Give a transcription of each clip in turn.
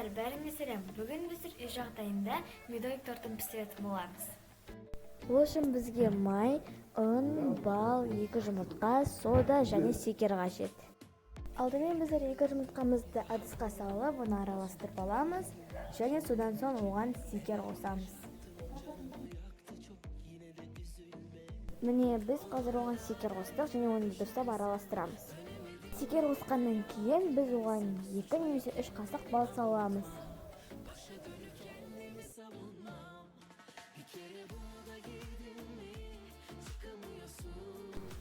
Достар, бәріңе сәлем. Бүгін біз үй жағдайында медовик тортын пісіретін боламыз. Ол үшін бізге май, ұн, бал, 2 жұмыртқа, сода және шекер қажет. Алдымен біз 2 жұмыртқамызды ыдысқа салып, оны араластырып аламыз және содан соң оған шекер қосамыз. Міне біз қазір оған шекер қостық және оны дұрыстап араластырамыз. Шекер қосқаннан кейін біз оған 2 немесе 3 қасық бал саламыз.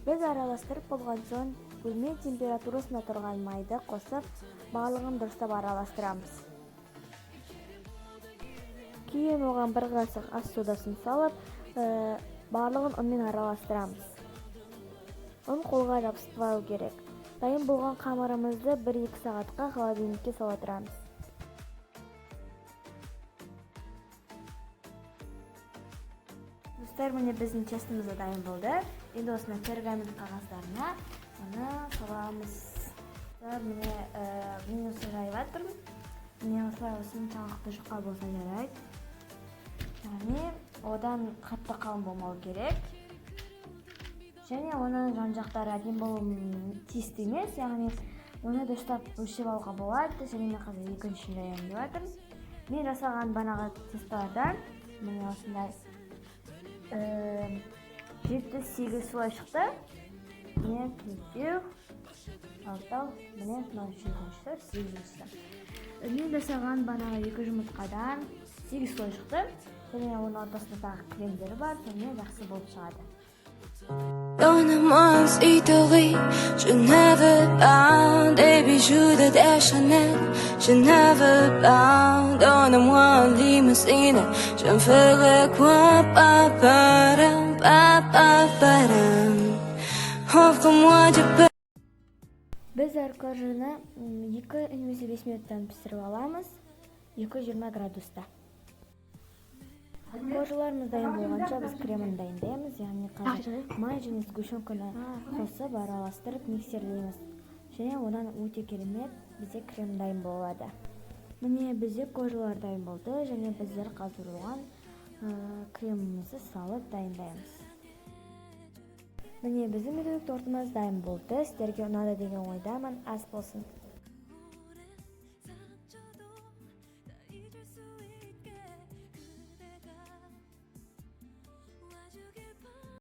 Біз араластырып болған соң бөлме температурасында тұрған майды қосып, барлығын дұрыстап араластырамыз. Кейін оған 1 қасық ас содасын салып, барлығын ұнмен араластырамыз. Ұн қолға жабыстырмау керек. Дайын болған қамырымызды 1-2 сағатқа холодильникке сала тұрамыз. Достар, міне біздің тестіміз дайын болды. Енді осына пергамент қағаздарына оны саламыз. Міне мен осы жайып жатырмын. Міне осылай осыншалықты жұқа болса жарайды. Яғни одан қатты қалың болмау керек. Және оның жан-жақтары әдемі болуы тиісті емес, яғни оны дұрыстап өлшеп алуға болады. Және мен қазір екінші жайып деп жатырмын. Мен жасаған банағы тесталардан міне осындай 7-8 солай шықты. Міне 4, 6, міне 8 шықты. Мен жасаған банағы 2 жұмыртқадан 8 солай шықты. Және оның ортасында тағы кремдері бар, және жақсы болып шығады. Donne-moi idéal, je ne veux pas des bijoux de Chanel, je ne veux pas. Donne-moi limousine, je me ferai quoi, paparam, paparam. Offre-moi du pain. Біз әркөжіні 2 немесе 5 минуттан пісіріп аламыз, 220 градуста. Қожаларымыз дайын болғанша біз кремін дайындаймыз, яғни қазір май және сгущенканы қосып араластырып миксерлейміз. Және одан өте керемет бізде крем дайын болады. Міне бізде қожалар дайын болды және біздер қазір оған кремімізді салып дайындаймыз. Міне біздің медовик тортымыз дайын болды. Сіздерге ұнады деген ойдамын. Ас болсын.